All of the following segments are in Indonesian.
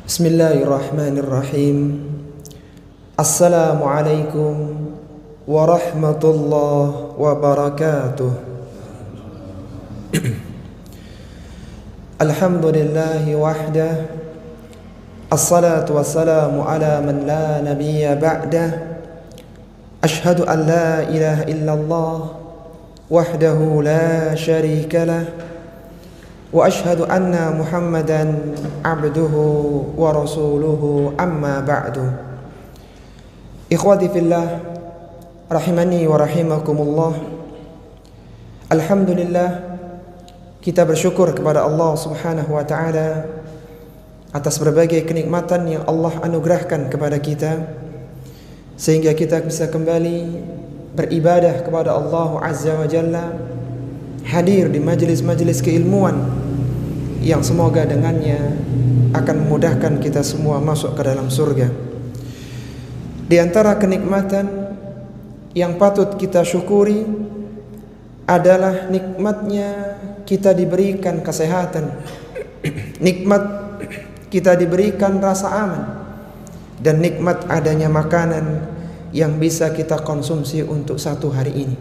Bismillahirrahmanirrahim. Assalamualaikum warahmatullahi wabarakatuh. Alhamdulillahi wahdah. Assalatu wassalamu ala man la nabiyya ba'dah. Ashhadu an la ilaha illallah wahdahu la syarika lah. Wa ashhadu anna Muhammadan abduhu wa rasuluhu amma ba'du. Ikhwati fillah rahimani wa rahimakumullah. Alhamdulillah, kita bersyukur kepada Allah Subhanahu wa taala atas berbagai kenikmatan yang Allah anugerahkan kepada kita sehingga kita bisa kembali beribadah kepada Allah Azza wa Jalla, hadir di majelis-majelis keilmuan yang semoga dengannya akan memudahkan kita semua masuk ke dalam surga. Di antara kenikmatan yang patut kita syukuri adalah nikmatnya kita diberikan kesehatan, nikmat kita diberikan rasa aman, dan nikmat adanya makanan yang bisa kita konsumsi untuk satu hari ini.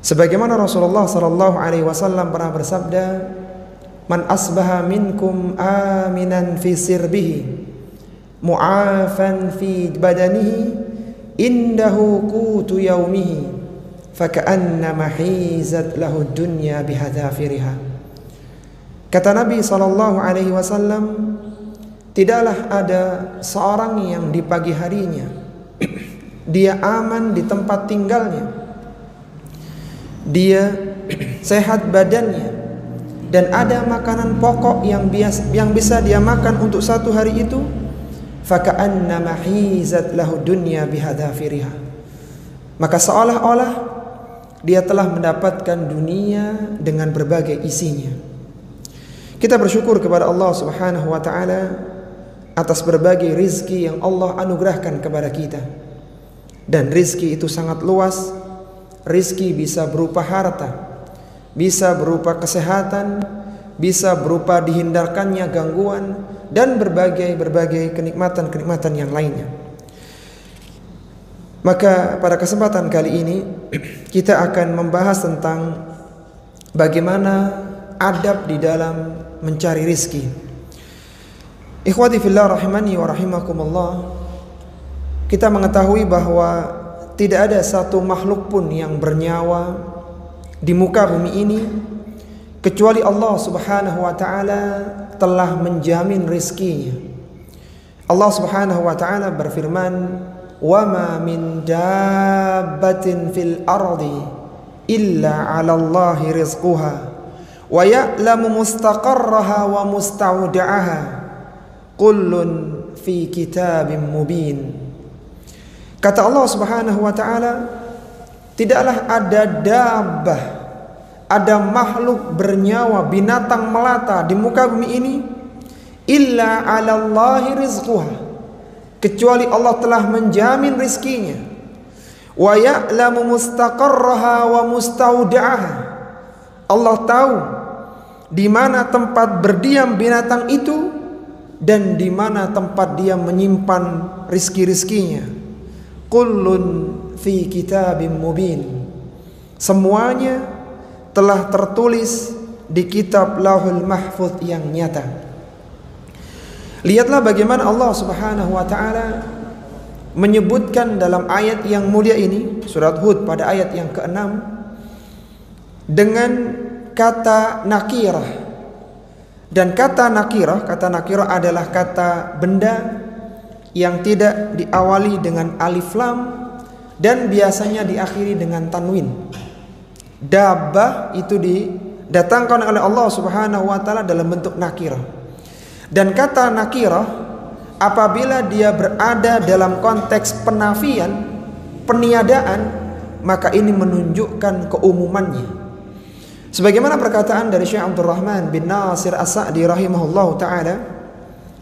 Sebagaimana Rasulullah SAW pernah bersabda, "Man asbaha minkum aminan fi sirbihi, mu'afan fi badanihi, indahu qutu yaumihi, faka'annama hizat lahu dunya bihadafiriha." Kata Nabi SAW, tidaklah ada seorang yang di pagi harinya dia aman di tempat tinggalnya, dia sehat badannya, dan ada makanan pokok yang bisa dia makan untuk satu hari itu, faka'annama hizat lahu dunya bihadafiriha, maka seolah-olah dia telah mendapatkan dunia dengan berbagai isinya. Kita bersyukur kepada Allah Subhanahu wa taala atas berbagai rizki yang Allah anugerahkan kepada kita. Dan rizki itu sangat luas. Rizki bisa berupa harta, bisa berupa kesehatan, bisa berupa dihindarkannya gangguan, dan berbagai kenikmatan-kenikmatan yang lainnya. Maka pada kesempatan kali ini kita akan membahas tentang bagaimana adab di dalam mencari rizki. Ikhwati fillah rahimani wa rahimakumullah, kita mengetahui bahwa tidak ada satu makhluk pun yang bernyawa di muka bumi ini kecuali Allah Subhanahu wa taala telah menjamin rizkinya. Allah Subhanahu wa taala berfirman, "Wa ma min dabbatin fil ardi illa 'ala Allahi rizquha wa ya'lamu mustaqarraha wa musta'udaha kullun fi kitabim mubin." Kata Allah Subhanahu wa taala, tidaklah ada dabbah, ada makhluk bernyawa, binatang melata di muka bumi ini, illa 'ala Allahi rizquha, kecuali Allah telah menjamin rizkinya, wa ya'lamu mustaqarraha wa musta'udaha, Allah tahu di mana tempat berdiam binatang itu dan di mana tempat dia menyimpan rizki-rizkinya. Kullun fi kitabim mubin, semuanya telah tertulis di kitab Lauhul Mahfuz yang nyata. Lihatlah bagaimana Allah Subhanahu wa taala menyebutkan dalam ayat yang mulia ini, surat Hud pada ayat yang ke-6, dengan kata nakirah. Dan kata nakirah adalah kata benda yang tidak diawali dengan alif lam dan biasanya diakhiri dengan tanwin. Dabbah itu didatangkan oleh Allah Subhanahu wa taala dalam bentuk nakirah. Dan kata nakirah apabila dia berada dalam konteks penafian, peniadaan, maka ini menunjukkan keumumannya. Sebagaimana perkataan dari Syekh Abdul Rahman bin Nasir As-Sa'di rahimahullahu taala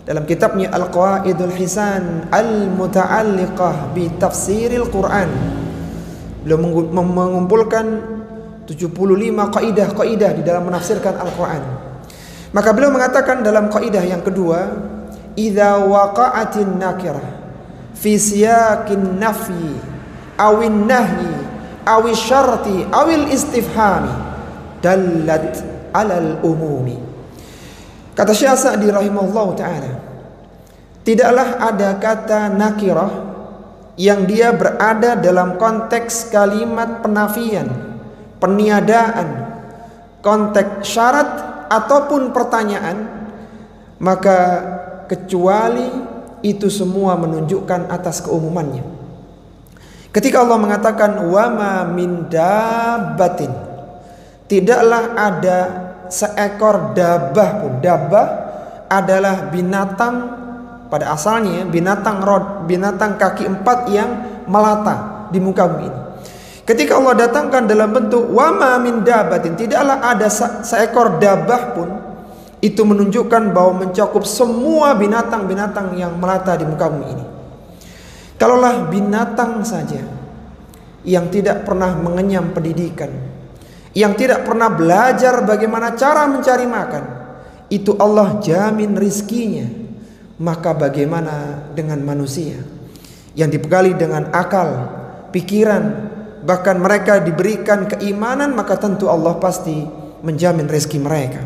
dalam kitabnya Al-Qawaidul Hisan Al-Muta'alliqah bi Tafsiril Quran. Beliau mengumpulkan 75 kaidah-kaidah di dalam menafsirkan Al-Quran. Maka beliau mengatakan dalam kaidah yang kedua, idza waqa'atin nakirah fi siyaqin nafyi awin nahyi awil syarti awil istifhami dallat alal umumi. Kata Syekh Sa'di rahimahullah ta'ala, tidaklah ada kata nakirah yang dia berada dalam konteks kalimat penafian, peniadaan, konteks syarat ataupun pertanyaan, maka kecuali itu semua menunjukkan atas keumumannya. Ketika Allah mengatakan wa ma min dabbatin, tidaklah ada seekor dabbah pun. Dabbah adalah binatang pada asalnya, binatang kaki 4 yang melata di muka bumi ini. Ketika Allah datangkan dalam bentuk wa ma min dabbatin, tidaklah ada seekor dabbah pun, itu menunjukkan bahwa mencakup semua binatang-binatang yang melata di muka bumi ini. Kalaulah binatang saja yang tidak pernah mengenyam pendidikan, yang tidak pernah belajar bagaimana cara mencari makan, itu Allah jamin rizkinya, maka bagaimana dengan manusia yang dibekali dengan akal, pikiran, bahkan mereka diberikan keimanan, maka tentu Allah pasti menjamin rezeki mereka.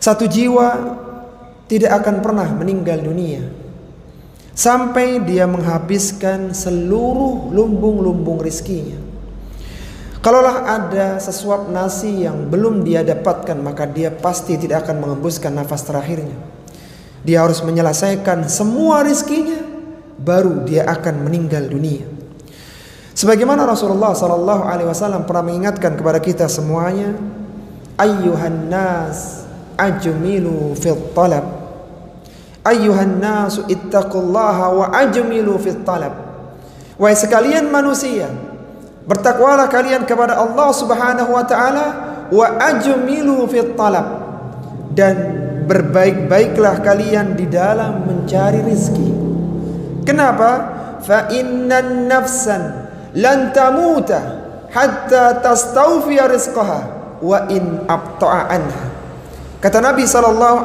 Satu jiwa tidak akan pernah meninggal dunia sampai dia menghabiskan seluruh lumbung-lumbung rizkinya. Kalaulah ada sesuap nasi yang belum dia dapatkan, maka dia pasti tidak akan mengembuskan nafas terakhirnya. Dia harus menyelesaikan semua rizkinya, baru dia akan meninggal dunia. Sebagaimana Rasulullah SAW pernah mengingatkan kepada kita semuanya, ayyuhan nas ajmilu fit talab, ayyuhan nasu ittaqullaha wa ajmilu fit talab. Wahai sekalian manusia, bertakwalah kalian kepada Allah Subhanahu wa taala, wa ajmilu fit talab, dan berbaik-baiklah kalian di dalam mencari rizki. Kenapa? Fa innan nafsan lan tamuta hatta tastawfiya rizqaha wa in abta'a anha. Kata Nabi SAW,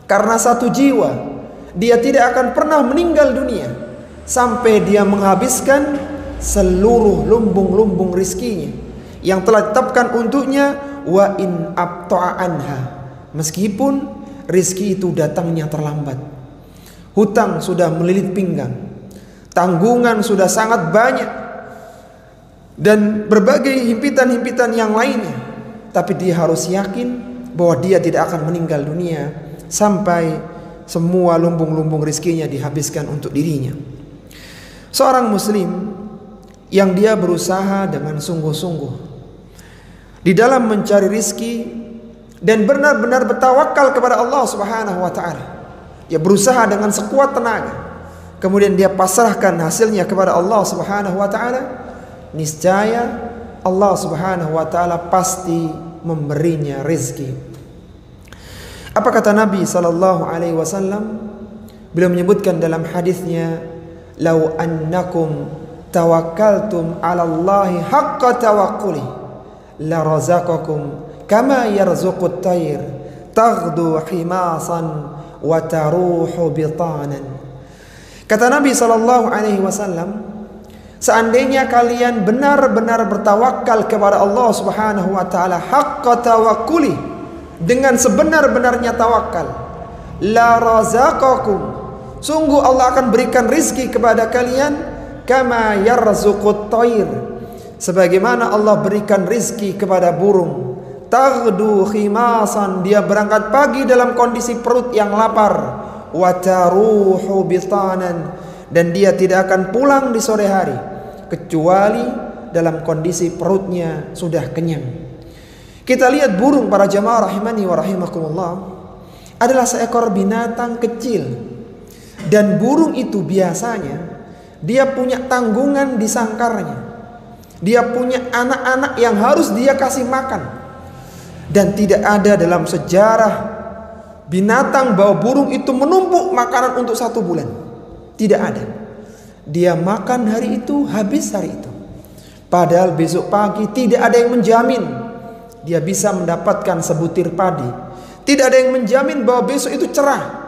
karena satu jiwa dia tidak akan pernah meninggal dunia sampai dia menghabiskan seluruh lumbung-lumbung rizkinya yang telah ditetapkan untuknya, wa in abta'a anha, meskipun rizki itu datangnya terlambat. Hutang sudah melilit pinggang, tanggungan sudah sangat banyak, dan berbagai himpitan-himpitan yang lainnya, tapi dia harus yakin bahwa dia tidak akan meninggal dunia sampai semua lumbung-lumbung rizkinya dihabiskan untuk dirinya. Seorang muslim yang dia berusaha dengan sungguh-sungguh di dalam mencari rizki dan benar-benar bertawakal kepada Allah Subhanahu wa taala, dia berusaha dengan sekuat tenaga, kemudian dia pasrahkan hasilnya kepada Allah Subhanahu wa taala, niscaya Allah Subhanahu wa taala pasti memberinya rezeki. Apa kata Nabi sallallahu alaihi wasallam? Beliau menyebutkan dalam hadisnya, "Lau annakum tawakkaltum 'ala Allahi haqqa tawakkuli la razaqakum kama yarzuqut tayr taghdu himasan wa taruhu bitanan." Kata Nabi sallallahu alaihi wasallam, seandainya kalian benar-benar bertawakal kepada Allah Subhanahu wa taala haqqa tawakkuli, dengan sebenar-benarnya tawakal, la razaqakum, sungguh Allah akan berikan rizki kepada kalian, kama yarzuqut thair, sebagaimana Allah berikan rizki kepada burung, taghdu khimasan, dia berangkat pagi dalam kondisi perut yang lapar, wa taruhu bitanan, dan dia tidak akan pulang di sore hari kecuali dalam kondisi perutnya sudah kenyang. Kita lihat burung, para jamaah rahimani wa rahimakumullah, adalah seekor binatang kecil, dan burung itu biasanya dia punya tanggungan di sangkarnya, dia punya anak-anak yang harus dia kasih makan, dan tidak ada dalam sejarah binatang bahwa burung itu menumpuk makanan untuk 1 bulan. Tidak ada. Dia makan hari itu, habis hari itu. Padahal besok pagi tidak ada yang menjamin dia bisa mendapatkan sebutir padi. Tidak ada yang menjamin bahwa besok itu cerah.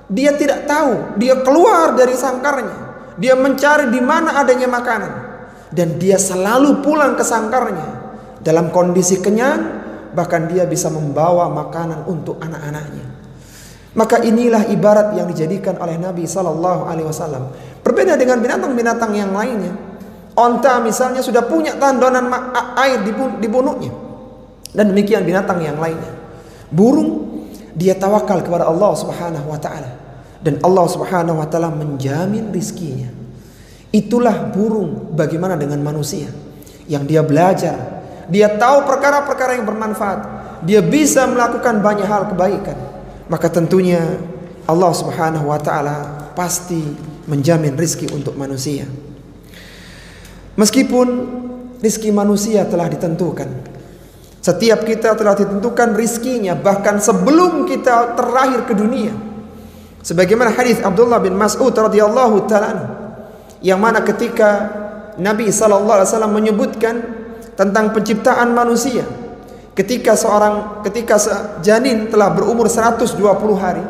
Dia tidak tahu. Dia keluar dari sangkarnya. Dia mencari di mana adanya makanan. Dan dia selalu pulang ke sangkarnya dalam kondisi kenyang. Bahkan dia bisa membawa makanan untuk anak-anaknya. Maka inilah ibarat yang dijadikan oleh Nabi SAW. Berbeda dengan binatang-binatang yang lainnya. Onta misalnya sudah punya tandonan air di punuknya. Dan demikian binatang yang lainnya. Burung, dia tawakal kepada Allah Subhanahu wa Ta'ala, dan Allah Subhanahu wa Ta'ala menjamin rizkinya. Itulah burung. Bagaimana dengan manusia yang dia belajar, dia tahu perkara-perkara yang bermanfaat, dia bisa melakukan banyak hal kebaikan, maka tentunya Allah Subhanahu wa Ta'ala pasti menjamin rizki untuk manusia. Meskipun rizki manusia telah ditentukan, setiap kita telah ditentukan rizkinya bahkan sebelum kita terlahir ke dunia. Sebagaimana hadis Abdullah bin Mas'ud radhiyallahu taala anhu, yang mana ketika Nabi sallallahu alaihi wasallam menyebutkan tentang penciptaan manusia, ketika janin telah berumur 120 hari,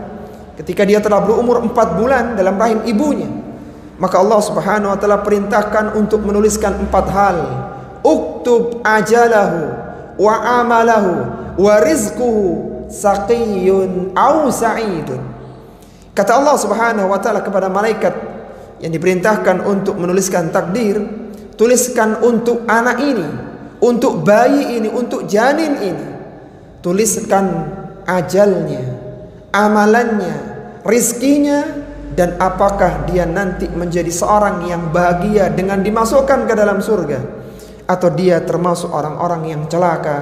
ketika dia telah berumur 4 bulan dalam rahim ibunya, maka Allah Subhanahu wa Ta'ala perintahkan untuk menuliskan 4 hal. Uktub ajalahu wa amalahu wa rizquhu saqiyun aw sa'idun. Kata Allah Subhanahu wa Ta'ala kepada malaikat yang diperintahkan untuk menuliskan takdir, tuliskan untuk anak ini, untuk bayi ini, untuk janin ini, tuliskan ajalnya, amalannya, rizkinya, dan apakah dia nanti menjadi seorang yang bahagia dengan dimasukkan ke dalam surga, atau dia termasuk orang-orang yang celaka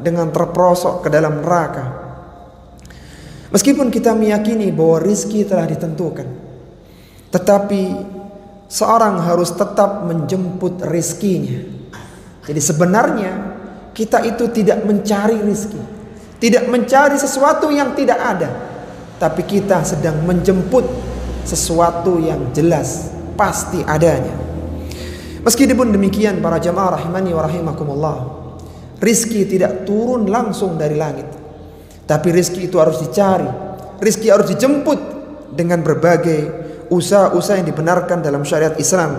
dengan terperosok ke dalam neraka. Meskipun kita meyakini bahwa rizki telah ditentukan, tetapi seorang harus tetap menjemput rizkinya. Jadi sebenarnya kita itu tidak mencari rizki, tidak mencari sesuatu yang tidak ada, tapi kita sedang menjemput sesuatu yang jelas pasti adanya. Meskipun demikian, para jamaah rahimani wa rahimakumullah, rizki tidak turun langsung dari langit, tapi rizki itu harus dicari, rizki harus dijemput dengan berbagai usaha-usaha yang dibenarkan dalam syariat Islam.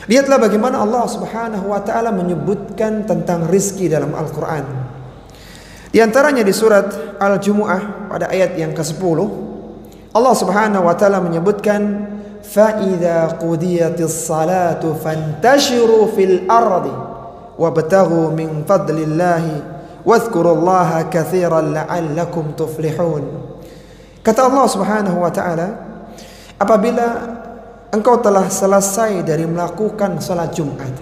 Lihatlah bagaimana Allah Subhanahu wa Ta'ala menyebutkan tentang rizki dalam Al-Quran. Di antaranya di surat Al-Jumu'ah pada ayat yang ke-10, Allah Subhanahu wa Ta'ala menyebutkan, فَإِذَا قُضِيَتِ الصَّلَاةُ فَانْتَشِرُوا فِي الْأَرْضِ وَابْتَغُوا مِنْ فَضْلِ اللَّهِ وَاذْكُرُوا اللَّهَ كَثِيرًا لَعَلَّكُمْ تُفْلِحُونَ. Kata Allah Subhanahu wa Ta'ala, apabila engkau telah selesai dari melakukan salat Jumat,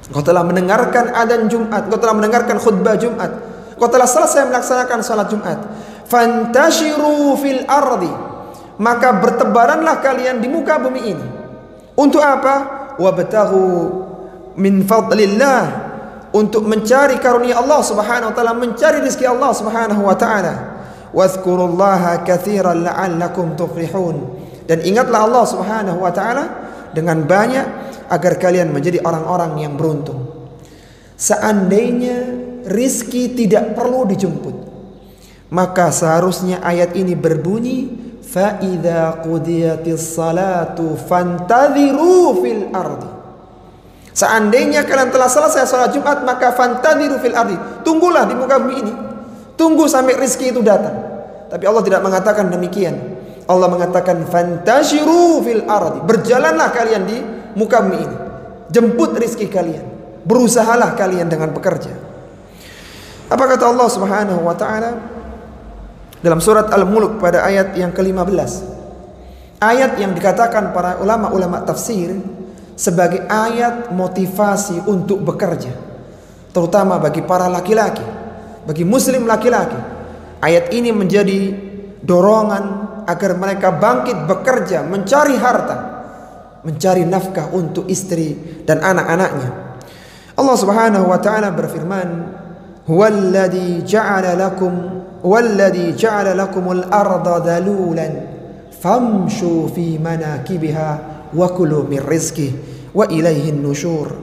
engkau telah mendengarkan adzan Jumat, engkau telah mendengarkan khutbah Jumat, engkau telah selesai melaksanakan salat Jumat, fantashiru fil ardi, maka bertebaranlah kalian di muka bumi ini. Untuk apa? Wabtaghu min fadlillah, untuk mencari karunia Allah Subhanahu wa Ta'ala, mencari rezeki Allah Subhanahu wa Ta'ala. Wadhkurullaha katsiran la'allakum tuflihun, dan ingatlah Allah Subhanahu wa Ta'ala dengan banyak agar kalian menjadi orang-orang yang beruntung. Seandainya rizki tidak perlu dijemput, maka seharusnya ayat ini berbunyi, فَإِذَا قُضِيَتِ الصَّلَاةُ فَانْتَظِرُوا فِي الْأَرْضِ. Seandainya kalian telah selesai salat Jumat, maka فَانْتَظِرُوا فِي الْأَرْضِ, tunggulah di muka bumi ini, tunggu sampai rizki itu datang. Tapi Allah tidak mengatakan demikian. Allah mengatakan فَانْتَشِرُوا فِي الْأَرْضِ, berjalanlah kalian di muka bumi ini, jemput rizki kalian, berusahalah kalian dengan bekerja. Apa kata Allah Subhanahu wa Ta'ala dalam surat Al-Mulk pada ayat yang ke-15, ayat yang dikatakan para ulama-ulama tafsir sebagai ayat motivasi untuk bekerja, terutama bagi para laki-laki, bagi muslim laki-laki. Ayat ini menjadi dorongan agar mereka bangkit bekerja, mencari harta, mencari nafkah untuk istri dan anak-anaknya. Allah Subhanahu wa Ta'ala berfirman, huwallazi ja'ala lakumul arda dalulan famshu fi manakibiha wa kulu min rizqihi wa ilaihin nusyur.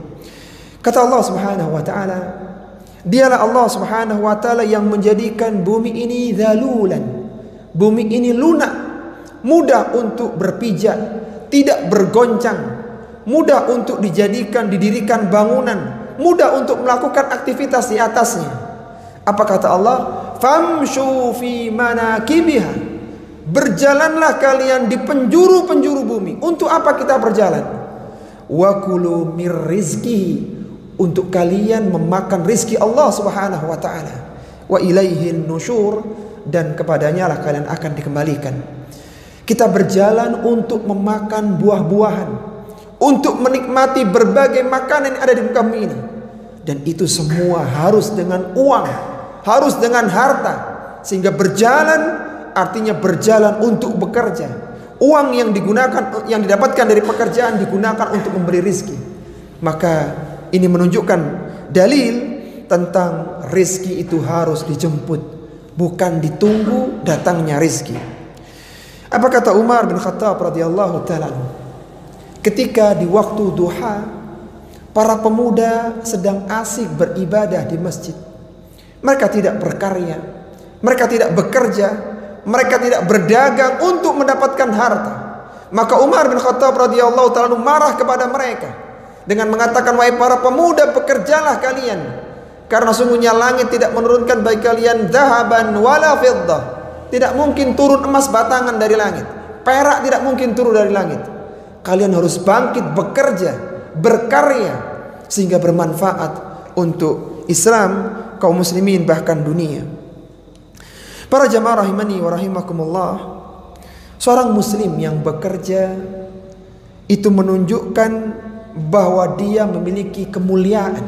Kata Allah Subhanahu wa Ta'ala, Dialah Allah Subhanahu wa taala yang menjadikan bumi ini zalulan. Bumi ini lunak, mudah untuk berpijak, tidak bergoncang, mudah untuk didirikan bangunan, mudah untuk melakukan aktivitas di atasnya. Apa kata Allah? Famshu fi manakibiha. Berjalanlah kalian di penjuru-penjuru bumi. Untuk apa kita berjalan? Wa kulu mir rizqihi. Untuk kalian memakan rizki Allah Subhanahu wa taala. Wa ilaihin nusyur, dan kepadanya lah kalian akan dikembalikan. Kita berjalan untuk memakan buah-buahan, untuk menikmati berbagai makanan yang ada di muka bumi ini. Dan itu semua harus dengan uang, harus dengan harta. Sehingga berjalan artinya berjalan untuk bekerja. Uang yang didapatkan dari pekerjaan digunakan untuk memberi rizki. Maka ini menunjukkan dalil tentang rizki itu harus dijemput, bukan ditunggu datangnya rizki. Apa kata Umar bin Khattab radhiyallahu ta'ala? Ketika di waktu duha, para pemuda sedang asik beribadah di masjid. Mereka tidak berkarya, mereka tidak bekerja, mereka tidak berdagang untuk mendapatkan harta. Maka Umar bin Khattab radhiyallahu ta'ala marah kepada mereka dengan mengatakan, wahai para pemuda, bekerjalah kalian, karena sungguhnya langit tidak menurunkan bagi kalian dhahaban wala fiddah. Tidak mungkin turun emas batangan dari langit, perak tidak mungkin turun dari langit. Kalian harus bangkit bekerja, berkarya, sehingga bermanfaat untuk Islam, kaum muslimin, bahkan dunia. Para jamaah rahimani wa rahimakumullah, seorang muslim yang bekerja itu menunjukkan bahwa dia memiliki kemuliaan,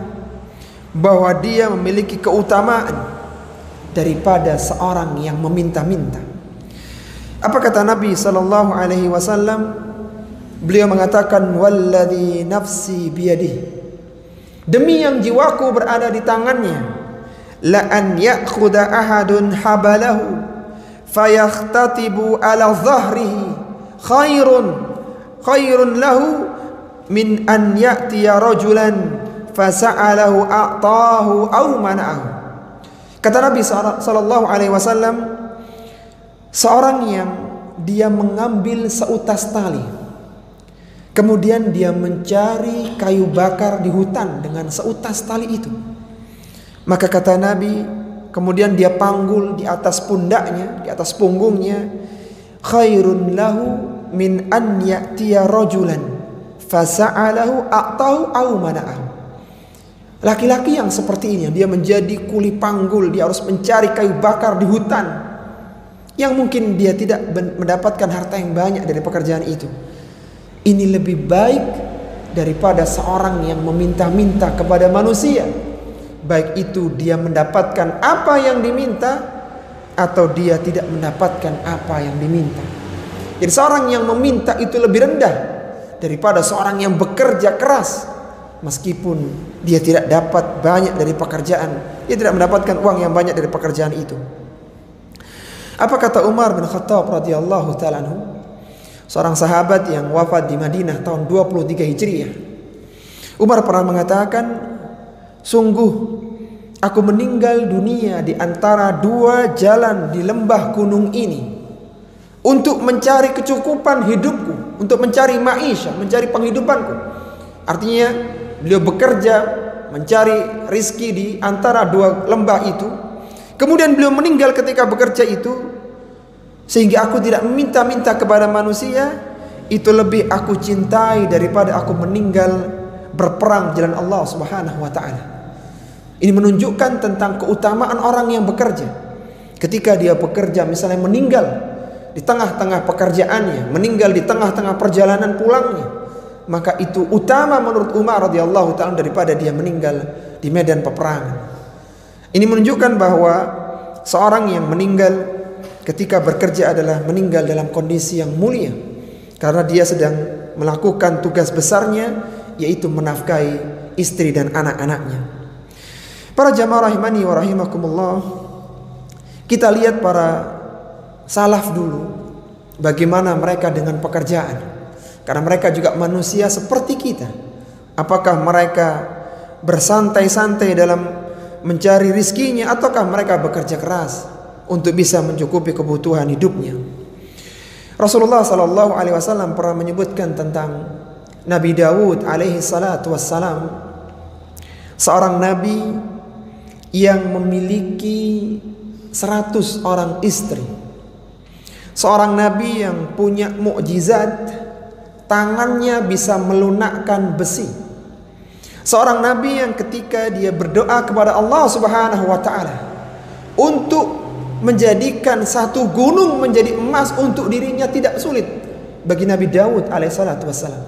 bahwa dia memiliki keutamaan daripada seorang yang meminta-minta. Apa kata Nabi sallallahu alaihi wasallam? Beliau mengatakan, walladzi nafsi biyadihi, demi yang jiwaku berada di tangannya, la an ya'khudha ahadun habalahu fayakhtatibu ala dhahrihi khairun lahu min an ya'tiya rajulan fasa'alahu a'tahu aw mana'ahu. Kata Nabi sallallahu alaihi wasallam, seorang yang dia mengambil seutas tali, kemudian dia mencari kayu bakar di hutan dengan seutas tali itu. Maka kata Nabi, kemudian dia panggul di atas pundaknya, di atas punggungnya, khairun lahu min an ya'tiya rajulan fasa'alahu a'tahu aw mana'ahu. Laki-laki yang seperti ini, dia menjadi kuli panggul, dia harus mencari kayu bakar di hutan, yang mungkin dia tidak mendapatkan harta yang banyak dari pekerjaan itu. Ini lebih baik daripada seorang yang meminta-minta kepada manusia, baik itu dia mendapatkan apa yang diminta atau dia tidak mendapatkan apa yang diminta. Jadi seorang yang meminta itu lebih rendah daripada seorang yang bekerja keras, meskipun dia tidak dapat banyak dari pekerjaan, dia tidak mendapatkan uang yang banyak dari pekerjaan itu. Apa kata Umar bin Khattab radhiyallahu ta'ala anhu, seorang sahabat yang wafat di Madinah tahun 23 Hijriah. Umar pernah mengatakan, sungguh aku meninggal dunia di antara dua jalan di lembah gunung ini untuk mencari kecukupan hidupku, untuk mencari maisha, mencari penghidupanku. Artinya beliau bekerja mencari rizki di antara dua lembah itu. Kemudian beliau meninggal ketika bekerja itu, sehingga aku tidak meminta-minta kepada manusia. Itu lebih aku cintai daripada aku meninggal berperang jalan Allah Subhanahu wa ta'ala. Ini menunjukkan tentang keutamaan orang yang bekerja. Ketika dia bekerja, misalnya meninggal di tengah-tengah pekerjaannya, meninggal di tengah-tengah perjalanan pulangnya, maka itu utama menurut Umar radhiyallahu ta'ala daripada dia meninggal di medan peperangan. Ini menunjukkan bahwa seorang yang meninggal ketika bekerja adalah meninggal dalam kondisi yang mulia, karena dia sedang melakukan tugas besarnya, yaitu menafkahi istri dan anak-anaknya. Para jamaah rahimani wa rahimakumullah, kita lihat para salaf dulu, bagaimana mereka dengan pekerjaan, karena mereka juga manusia seperti kita. Apakah mereka bersantai-santai dalam mencari rizkinya ataukah mereka bekerja keras untuk bisa mencukupi kebutuhan hidupnya. Rasulullah sallallahu alaihi wasallam pernah menyebutkan tentang Nabi Daud alaihi salatu wassalam, seorang nabi yang memiliki 100 orang istri. Seorang nabi yang punya mukjizat, tangannya bisa melunakkan besi. Seorang nabi yang ketika dia berdoa kepada Allah Subhanahu wa taala untuk menjadikan satu gunung menjadi emas untuk dirinya tidak sulit bagi Nabi Daud alaihissalatu wassalam.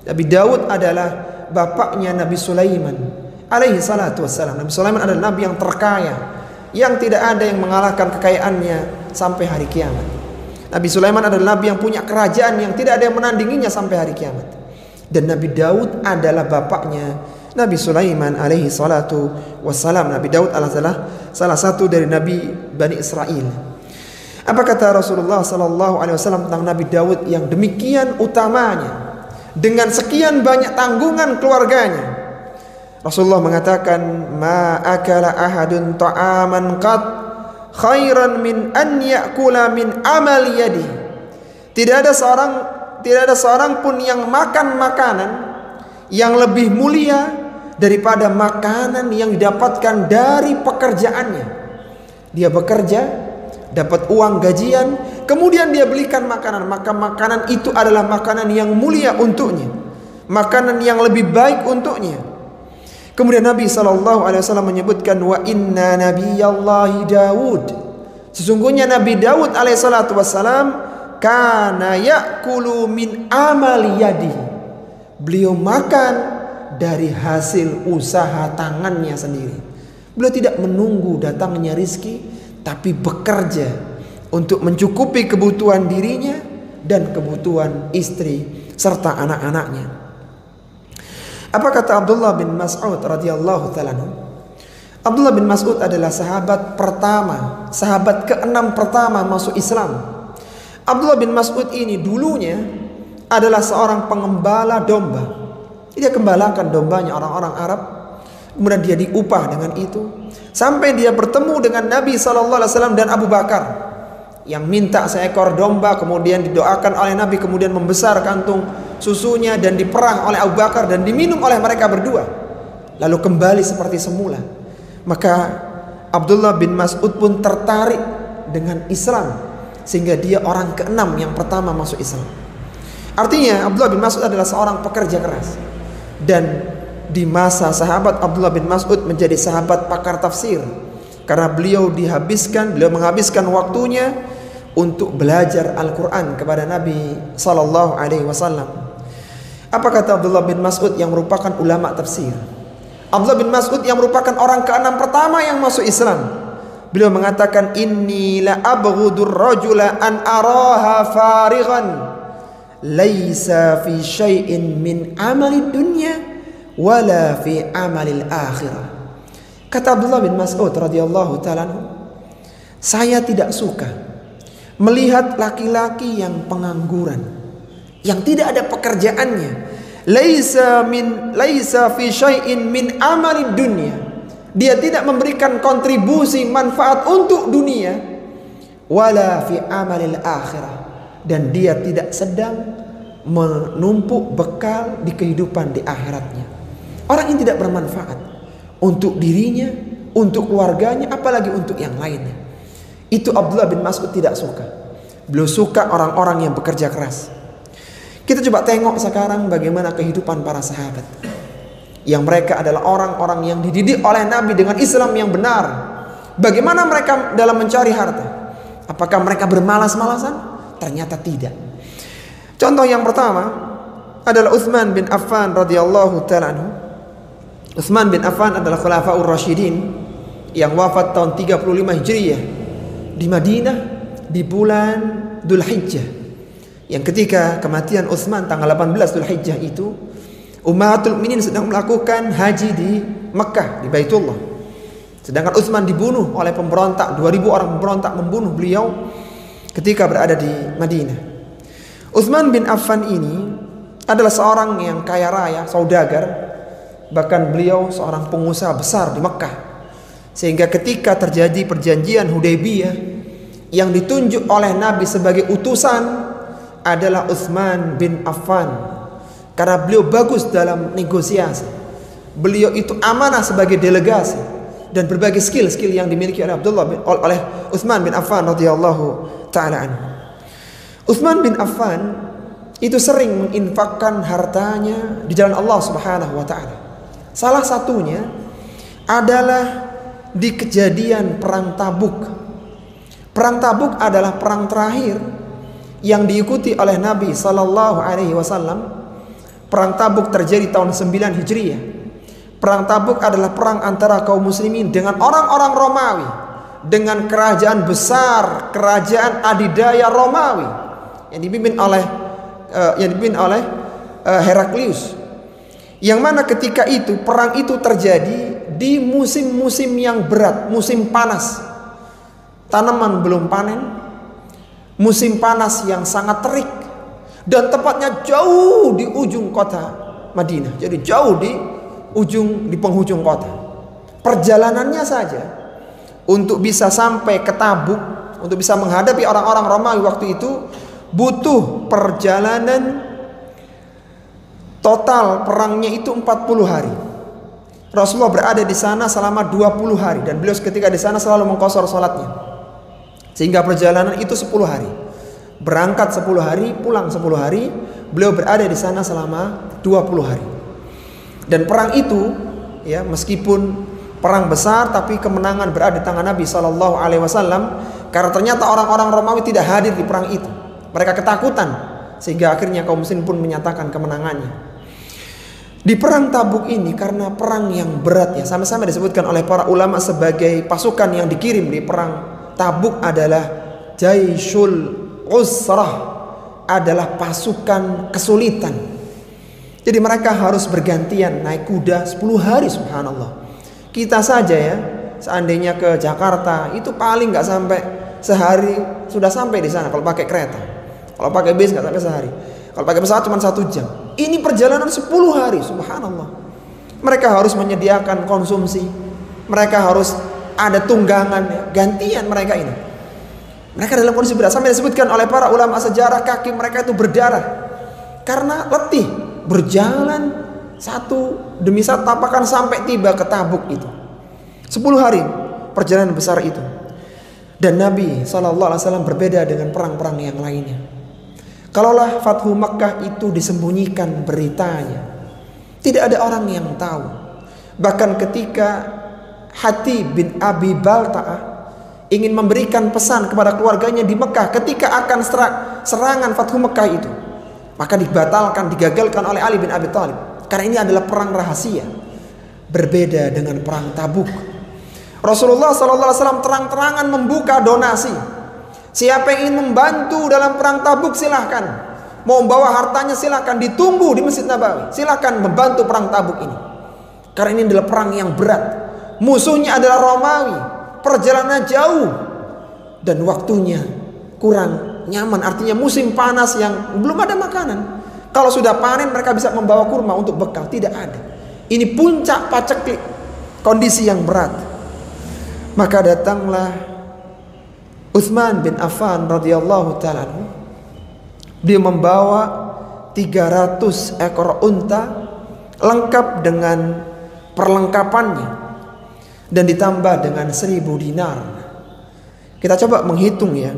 Nabi Daud adalah bapaknya Nabi Sulaiman alaihissalatu wassalam. Nabi Sulaiman adalah nabi yang terkaya, yang tidak ada yang mengalahkan kekayaannya sampai hari kiamat. Nabi Sulaiman adalah nabi yang punya kerajaan yang tidak ada yang menandinginya sampai hari kiamat. Dan Nabi Daud adalah bapaknya Nabi Sulaiman alaihi salatu wassalam. Nabi Daud adalah salah satu dari nabi Bani Israel. Apa kata Rasulullah sallallahu alaihi wasallam tentang Nabi Daud yang demikian utamanya, dengan sekian banyak tanggungan keluarganya? Rasulullah mengatakan, "Ma akala ahadun ta'aman qat khairan min an ya'kula min amal yadi." Tidak ada seorang pun yang makan makanan yang lebih mulia daripada makanan yang didapatkan dari pekerjaannya. Dia bekerja, dapat uang gajian, kemudian dia belikan makanan, maka makanan itu adalah makanan yang mulia untuknya, makanan yang lebih baik untuknya. Kemudian Nabi SAW menyebutkan, wa inna nabiyallahi Daud, sesungguhnya Nabi Daud alaihissalam kana ya'kulu min amali yadi, beliau makan dari hasil usaha tangannya sendiri. Beliau tidak menunggu datangnya rizki, tapi bekerja untuk mencukupi kebutuhan dirinya dan kebutuhan istri serta anak-anaknya. Apa kata Abdullah bin Mas'ud radhiyallahu ta'ala? Abdullah bin Mas'ud adalah sahabat pertama, sahabat ke-6 pertama masuk Islam. Abdullah bin Mas'ud ini dulunya adalah seorang pengembala domba. Dia gembalakan dombanya orang-orang Arab. Kemudian dia diupah dengan itu, sampai dia bertemu dengan Nabi SAW dan Abu Bakar yang minta seekor domba, kemudian didoakan oleh Nabi, kemudian membesar kantung susunya dan diperah oleh Abu Bakar dan diminum oleh mereka berdua, lalu kembali seperti semula. Maka Abdullah bin Mas'ud pun tertarik dengan Islam, sehingga dia orang ke-6 yang pertama masuk Islam. Artinya Abdullah bin Mas'ud adalah seorang pekerja keras. Dan di masa sahabat, Abdullah bin Mas'ud menjadi sahabat pakar tafsir, karena beliau menghabiskan waktunya untuk belajar Al-Quran kepada Nabi Sallallahu Alaihi Wasallam. Apa kata Abdullah bin Mas'ud yang merupakan ulama tafsir? Abdullah bin Mas'ud yang merupakan orang ke-6 pertama yang masuk Islam, beliau mengatakan, inni la abghudur rajula an araha farighan laisa fi syai'in min amalid dunya wala fi amalil akhirah. Kata Abdullah bin Mas'ud radhiyallahu ta'ala, saya tidak suka melihat laki-laki yang pengangguran, yang tidak ada pekerjaannya. Laisa fi syai'in min amalid dunya, dia tidak memberikan kontribusi manfaat untuk dunia, wala fi amalil akhirah, dan dia tidak sedang menumpuk bekal di kehidupan di akhiratnya. Orang ini tidak bermanfaat untuk dirinya, untuk keluarganya, apalagi untuk yang lainnya. Itu Abdullah bin Mas'ud tidak suka. Beliau suka orang-orang yang bekerja keras. Kita coba tengok sekarang bagaimana kehidupan para sahabat, yang mereka adalah orang-orang yang dididik oleh Nabi dengan Islam yang benar. Bagaimana mereka dalam mencari harta? Apakah mereka bermalas-malasan? Ternyata tidak. Contoh yang pertama adalah Utsman bin Affan radhiyallahu ta'ala anhu. Utsman bin Affan adalah Khulafaur Rasyidin yang wafat tahun 35 Hijriah di Madinah di bulan Dzulhijjah. Yang ketika kematian Utsman tanggal 18 Dzulhijjah itu, Ummahatul Mukminin sedang melakukan haji di Mekah, di Baitullah. Sedangkan Utsman dibunuh oleh pemberontak, 2000 orang pemberontak membunuh beliau ketika berada di Madinah. Utsman bin Affan ini adalah seorang yang kaya raya, saudagar. Bahkan beliau seorang pengusaha besar di Mekah. Sehingga ketika terjadi perjanjian Hudaybiyah, yang ditunjuk oleh Nabi sebagai utusan adalah Utsman bin Affan. Karena beliau bagus dalam negosiasi. Beliau itu amanah sebagai delegasi dan berbagai skill yang dimiliki oleh Utsman bin Affan radhiyallahu taala anhu. Utsman bin Affan itu sering menginfakkan hartanya di jalan Allah Subhanahu wa taala. Salah satunya adalah di kejadian perang Tabuk. Perang Tabuk adalah perang terakhir yang diikuti oleh Nabi sallallahu alaihi wasallam. Perang Tabuk terjadi tahun 9 Hijriah. Perang Tabuk adalah perang antara kaum muslimin dengan orang-orang Romawi, dengan kerajaan besar, kerajaan adidaya Romawi yang dipimpin oleh Heraklius. Yang mana ketika itu perang itu terjadi di musim-musim yang berat, musim panas. Tanaman belum panen, musim panas yang sangat terik, dan tepatnya jauh di ujung kota Madinah. Jadi jauh di penghujung kota. Perjalanannya saja untuk bisa sampai ke Tabuk, untuk bisa menghadapi orang-orang Romawi waktu itu, butuh perjalanan total perangnya itu 40 hari. Rasulullah berada di sana selama 20 hari dan beliau ketika di sana selalu mengqashar salatnya. Sehingga perjalanan itu 10 hari. Berangkat 10 hari, pulang 10 hari, beliau berada di sana selama 20 hari. Dan perang itu ya, meskipun perang besar tapi kemenangan berada di tangan Nabi sallallahu alaihi wasallam karena ternyata orang-orang Romawi tidak hadir di perang itu. Mereka ketakutan sehingga akhirnya kaum muslimin pun menyatakan kemenangannya. Di perang Tabuk ini karena perang yang berat ya, sama-sama disebutkan oleh para ulama sebagai pasukan yang dikirim di perang Tabuk adalah Jaisyul Usrah, adalah pasukan kesulitan. Jadi mereka harus bergantian naik kuda 10 hari, subhanallah. Kita saja ya, seandainya ke Jakarta itu paling nggak sampai sehari sudah sampai di sana kalau pakai kereta. Kalau pakai bis nggak sampai sehari. Kalau pakai pesawat cuma 1 jam. Ini perjalanan 10 hari, subhanallah. Mereka harus menyediakan konsumsi. Mereka harus ada tunggangan ya, gantian mereka ini. Mereka dalam kondisi berat. Sampai disebutkan oleh para ulama sejarah kaki mereka itu berdarah karena letih berjalan satu demi satu tapakan sampai tiba ke Tabuk itu. 10 hari perjalanan besar itu. Dan Nabi SAW berbeda dengan perang-perang yang lainnya. Kalaulah Fathu Makkah itu disembunyikan beritanya, tidak ada orang yang tahu. Bahkan ketika Hatib bin Abi Balta'ah ingin memberikan pesan kepada keluarganya di Mekah ketika akan serangan Fathu Mekah itu, maka dibatalkan, digagalkan oleh Ali bin Abi Thalib. Karena ini adalah perang rahasia, berbeda dengan perang Tabuk. Rasulullah SAW terang-terangan membuka donasi. Siapa yang ingin membantu dalam perang Tabuk silahkan. Mau membawa hartanya silahkan, ditunggu di Masjid Nabawi. Silahkan membantu perang Tabuk ini. Karena ini adalah perang yang berat. Musuhnya adalah Romawi. Perjalanan jauh dan waktunya kurang nyaman. Artinya musim panas yang belum ada makanan. Kalau sudah panen mereka bisa membawa kurma untuk bekal. Tidak ada. Ini puncak paceklik, kondisi yang berat. Maka datanglah Utsman bin Affan radhiyallahu ta'ala anhu. Dia membawa 300 ekor unta lengkap dengan perlengkapannya dan ditambah dengan 1000 dinar. Kita coba menghitung ya.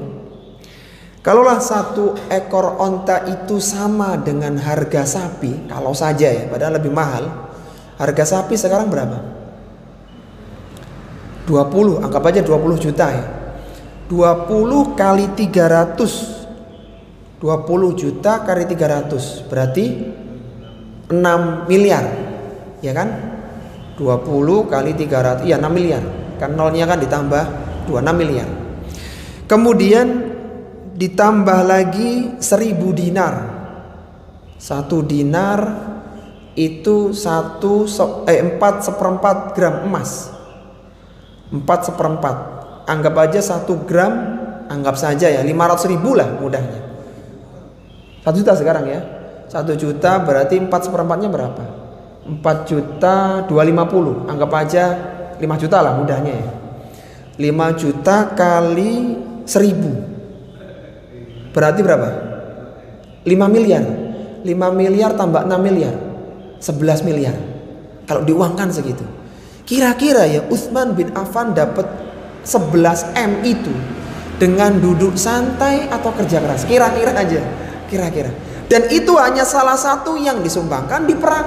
Kalaulah 1 ekor unta itu sama dengan harga sapi, kalau saja ya, padahal lebih mahal. Harga sapi sekarang berapa? 20, anggap aja 20 juta ya. 20 kali 300, 20 juta kali 300 berarti 6 miliar, ya kan? 20 kali 300, ya 6 miliar. Kan nolnya kan ditambah 26 miliar. Kemudian ditambah lagi 1000 dinar. 1 dinar itu 4/4 gram emas. 4/4. Anggap aja 1 gram, anggap saja ya 500.000 lah mudahnya. 1 juta sekarang ya. 1 juta berarti 4/4-nya berapa? 4.250.000. Anggap aja 5 juta lah mudahnya ya. 5 juta kali 1000 berarti berapa? 5 miliar. 5 miliar tambah 6 miliar 11 miliar. Kalau diuangkan segitu. Kira-kira ya Utsman bin Affan dapat 11 M itu dengan duduk santai atau kerja keras? Kira-kira aja. Kira-kira. Dan itu hanya salah satu yang disumbangkan di perang.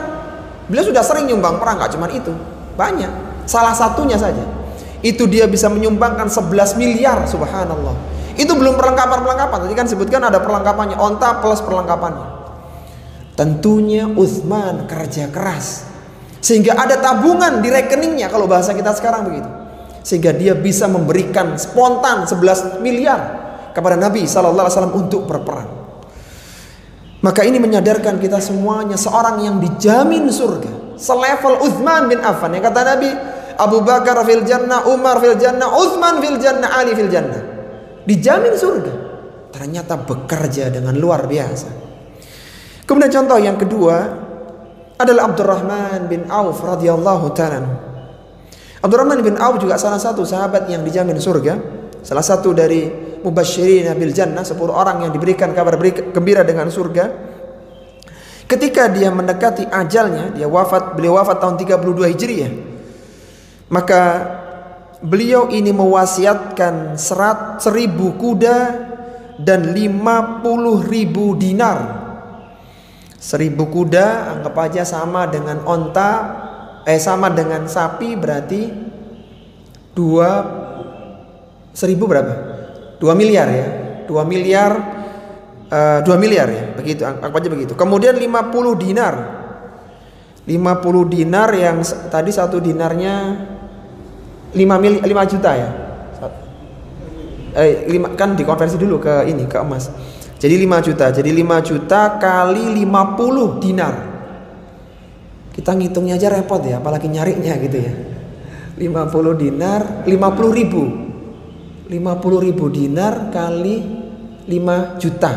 Beliau sudah sering nyumbang perang, gak cuma itu. Banyak. Salah satunya saja. Itu dia bisa menyumbangkan 11 miliar, subhanallah. Itu belum perlengkapan-perlengkapan. Tadi kan sebutkan ada perlengkapannya, onta plus perlengkapannya. Tentunya Utsman kerja keras. Sehingga ada tabungan di rekeningnya, kalau bahasa kita sekarang begitu. Sehingga dia bisa memberikan spontan 11 miliar kepada Nabi SAW untuk berperang. Maka ini menyadarkan kita semuanya seorang yang dijamin surga, selevel Utsman bin Affan. Yang kata Nabi, Abu Bakar fil jannah, Umar fil jannah, Utsman fil jannah, Ali fil jannah. Dijamin surga. Ternyata bekerja dengan luar biasa. Kemudian contoh yang kedua adalah Abdurrahman bin Auf radhiyallahu ta'ala. Abdurrahman bin Auf juga salah satu sahabat yang dijamin surga, salah satu dari mubasysyirin bil jannah, 10 orang yang diberikan kabar gembira dengan surga. Ketika dia mendekati ajalnya, beliau wafat tahun 32 Hijriah. Maka beliau ini mewasiatkan 1.000 kuda dan 50.000 dinar. 1.000 kuda anggap aja sama dengan sama dengan sapi, berarti 1.000 berapa? 2 miliar ya. 2 miliar ya. Begitu, anggap aja begitu. Kemudian 50 dinar. 50 dinar yang tadi satu dinarnya 5 juta ya. Kan dikonversi dulu ke emas. Jadi 5 juta. Jadi 5 juta kali 50 dinar. Kita ngitungnya aja repot ya, apalagi nyarinya gitu ya. 50 dinar, 50 ribu. 50 ribu dinar kali 5 juta.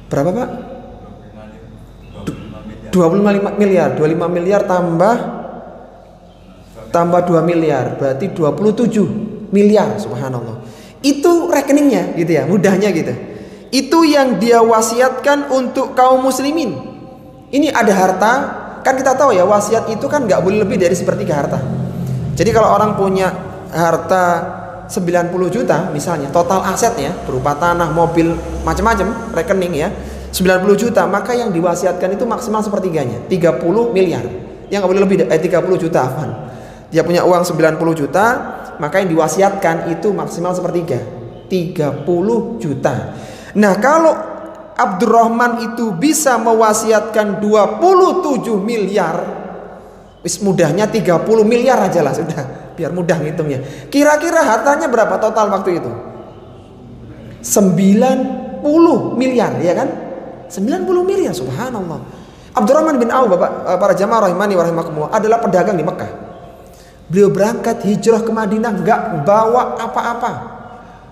Berapa Pak? 25 miliar. 25 miliar tambah 2 miliar. Berarti 27 miliar, subhanallah. Itu rekeningnya gitu ya, mudahnya gitu. Itu yang dia wasiatkan untuk kaum muslimin. Ini ada harta, kan kita tahu ya wasiat itu kan gak boleh lebih dari sepertiga harta. Jadi kalau orang punya harta 90 juta misalnya, total asetnya berupa tanah, mobil, macam-macam, rekening ya, 90 juta, maka yang diwasiatkan itu maksimal sepertiganya, 30 miliar. Yang gak boleh lebih dari 30 juta, afwan. Dia punya uang 90 juta, maka yang diwasiatkan itu maksimal sepertiga, 30 juta. Nah, kalau Abdurrahman itu bisa mewasiatkan 27 miliar, wis mudahnya 30 miliar aja lah sudah, biar mudah ngitungnya. Kira-kira hartanya berapa total waktu itu? 90 miliar, ya kan? 90 miliar, subhanallah. Abdurrahman bin Auf, Bapak, para jamaah rahimani wa rahimakumullah, adalah pedagang di Mekah. Beliau berangkat hijrah ke Madinah nggak bawa apa-apa.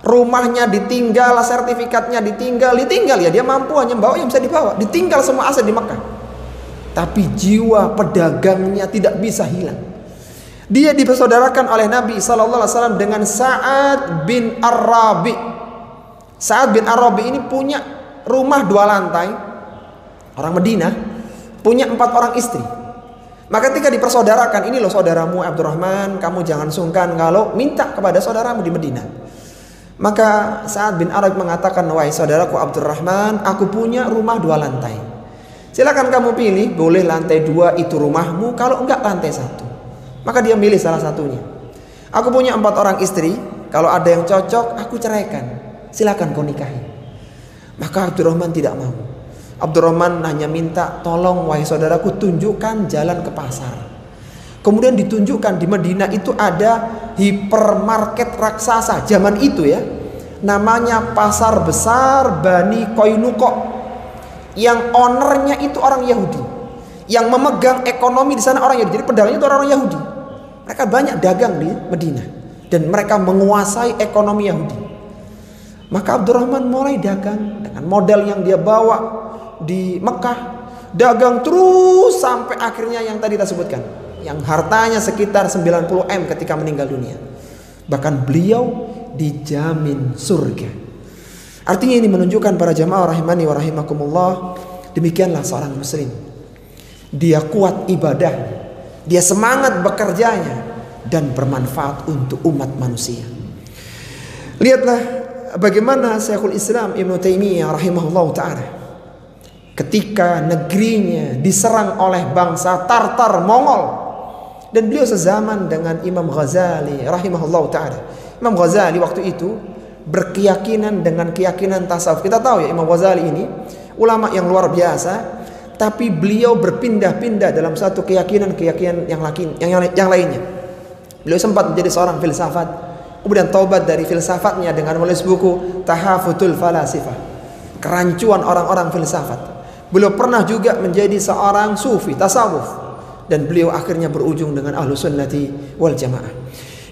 Rumahnya ditinggal, sertifikatnya ditinggal ya, dia mampu hanya bawa yang bisa dibawa. Ditinggal semua aset di Mekah. Tapi jiwa pedagangnya tidak bisa hilang. Dia dipersaudarakan oleh Nabi SAW dengan Sa'ad bin Ar-Rabi. Sa'ad bin Ar-Rabi ini punya rumah 2 lantai. Orang Madinah punya 4 orang istri. Maka ketika dipersaudarakan, ini loh saudaramu Abdurrahman, kamu jangan sungkan kalau minta kepada saudaramu di Madinah. Maka Sa'ad bin Ar-Rabi mengatakan, wahai saudaraku Abdurrahman, aku punya rumah 2 lantai. Silakan kamu pilih, boleh lantai 2 itu rumahmu, kalau enggak lantai 1. Maka dia milih salah satunya. Aku punya 4 orang istri, kalau ada yang cocok aku ceraikan, silakan kau nikahi. Maka Abdurrahman tidak mau. Abdurrahman hanya minta, tolong wahai saudaraku tunjukkan jalan ke pasar. Kemudian ditunjukkan di Madinah itu ada hipermarket raksasa zaman itu ya. Namanya Pasar Besar Bani Qainuqa. Yang ownernya itu orang Yahudi. Yang memegang ekonomi di sana orang Yahudi. Jadi pedagangnya itu orang Yahudi. Mereka banyak dagang di Madinah dan mereka menguasai ekonomi Yahudi. Maka Abdurrahman mulai dagang dengan modal yang dia bawa di Mekah. Dagang terus sampai akhirnya yang tadi kita sebutkan, yang hartanya sekitar 90 M ketika meninggal dunia. Bahkan beliau dijamin surga. Artinya ini menunjukkan para jamaah rahimani wa rahimakumullah, demikianlah seorang muslim. Dia kuat ibadah, dia semangat bekerjanya, dan bermanfaat untuk umat manusia. Lihatlah bagaimana Syekhul Islam Ibnu Taimiyah rahimahullah ta'ala ketika negerinya diserang oleh bangsa Tartar Mongol, dan beliau sezaman dengan Imam Ghazali rahimahullah ta'ala. Imam Ghazali waktu itu berkeyakinan dengan keyakinan tasawuf. Kita tahu ya, Imam Ghazali ini ulama yang luar biasa, tapi beliau berpindah-pindah dalam satu keyakinan yang lainnya. Beliau sempat menjadi seorang filsafat, kemudian taubat dari filsafatnya dengan menulis buku Tahafutul Falasifah, kerancuan orang-orang filsafat. Beliau pernah juga menjadi seorang sufi tasawuf, dan beliau akhirnya berujung dengan Ahlus Sunnati wal Jamaah.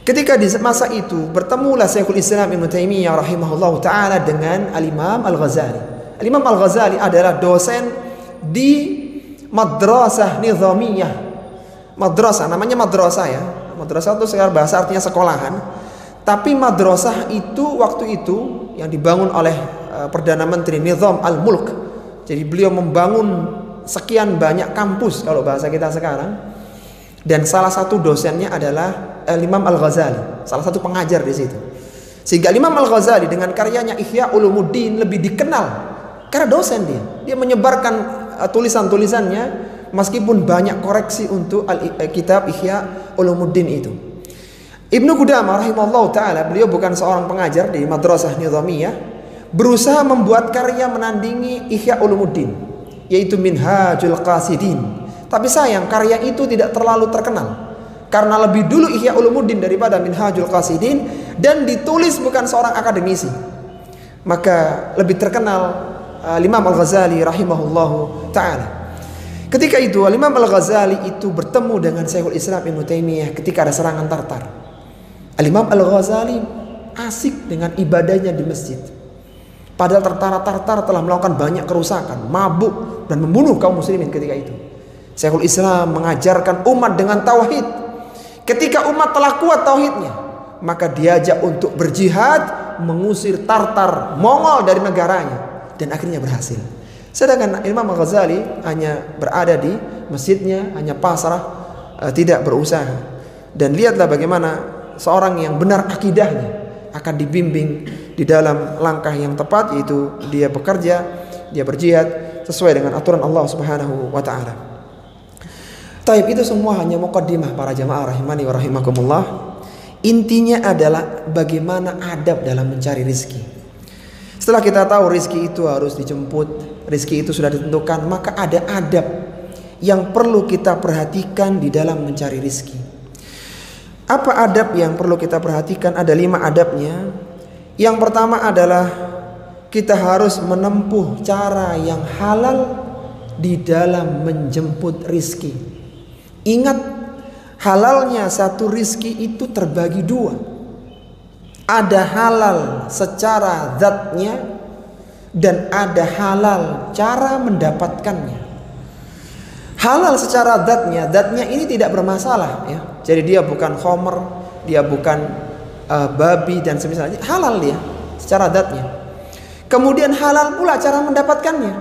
Ketika di masa itu bertemulah Syekhul Islam Ibnu Taimiyah rahimahullah ta'ala dengan Al-Imam Al-Ghazali. Al-Imam Al-Ghazali adalah dosen di madrasah nizamiyah. Madrasah, namanya madrasah ya. Madrasah itu sekarang bahasa artinya sekolahan. Tapi madrasah itu waktu itu yang dibangun oleh Perdana Menteri Nizam Al-Mulk. Jadi beliau membangun sekian banyak kampus kalau bahasa kita sekarang. Dan salah satu dosennya adalah Imam Al-Ghazali, salah satu pengajar di situ. Sehingga Imam Al-Ghazali dengan karyanya Ihya Ulumuddin lebih dikenal karena dosen dia menyebarkan tulisan-tulisannya meskipun banyak koreksi untuk kitab Ihya Ulumuddin itu. Ibnu Qudamah rahimahullah ta'ala, beliau bukan seorang pengajar di madrasah nizamiyah, berusaha membuat karya menandingi Ihya Ulumuddin, yaitu Minhajul Qasidin. Tapi sayang, karya itu tidak terlalu terkenal karena lebih dulu Ihya Ulumuddin daripada Minhajul Qasidin, dan ditulis bukan seorang akademisi. Maka lebih terkenal Imam Al-Ghazali rahimahullahu ta'ala. Ketika itu Imam Al-Ghazali itu bertemu dengan Syekhul Islam Ibnu Taimiyah ketika ada serangan Tartar. Imam Al-Ghazali asik dengan ibadahnya di masjid. Padahal Tartar telah melakukan banyak kerusakan, mabuk, dan membunuh kaum muslimin ketika itu. Syekhul Islam mengajarkan umat dengan tauhid. Ketika umat telah kuat tauhidnya, maka diajak untuk berjihad mengusir Tartar Mongol dari negaranya, dan akhirnya berhasil. Sedangkan Imam Al-Ghazali hanya berada di masjidnya, hanya pasrah, tidak berusaha. Dan lihatlah bagaimana seorang yang benar akidahnya akan dibimbing di dalam langkah yang tepat, yaitu dia bekerja, dia berjihad sesuai dengan aturan Allah Subhanahu wa ta'ala. Taib, itu semua hanya muqaddimah para jamaah rahimani wa rahimakumullah. Intinya adalah bagaimana adab dalam mencari rizki. Setelah kita tahu rizki itu harus dijemput, rizki itu sudah ditentukan, maka ada adab yang perlu kita perhatikan di dalam mencari rizki. Apa adab yang perlu kita perhatikan? Ada 5 adabnya. Yang pertama adalah kita harus menempuh cara yang halal di dalam menjemput rizki. Ingat, halalnya satu rizki itu terbagi 2. Ada halal secara zatnya, dan ada halal cara mendapatkannya. Halal secara zatnya ini tidak bermasalah ya. Jadi dia bukan khomer, dia bukan babi dan semisalnya, halal dia secara zatnya. Kemudian halal pula cara mendapatkannya.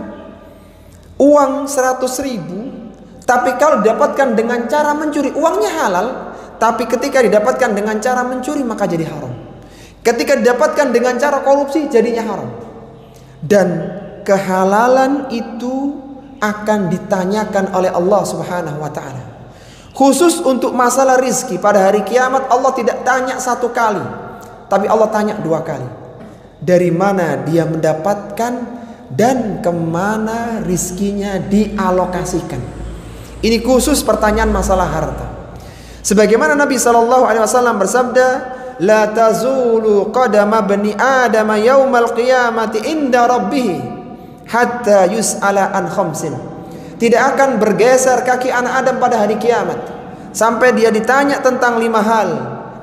Uang 100.000, tapi kalau didapatkan dengan cara mencuri, uangnya halal, tapi ketika didapatkan dengan cara mencuri maka jadi haram. Ketika didapatkan dengan cara korupsi jadinya haram. Dan kehalalan itu akan ditanyakan oleh Allah Subhanahu wa ta'ala. Khusus untuk masalah rizki, pada hari kiamat Allah tidak tanya 1 kali, tapi Allah tanya 2 kali. Dari mana dia mendapatkan dan kemana rizkinya dialokasikan. Ini khusus pertanyaan masalah harta. Sebagaimana Nabi SAW bersabda, la tazulu qadama bani Adam yaumal qiyamati inda rabbih hatta yus'ala an khamsin. Tidak akan bergeser kaki anak Adam pada hari kiamat sampai dia ditanya tentang 5 hal.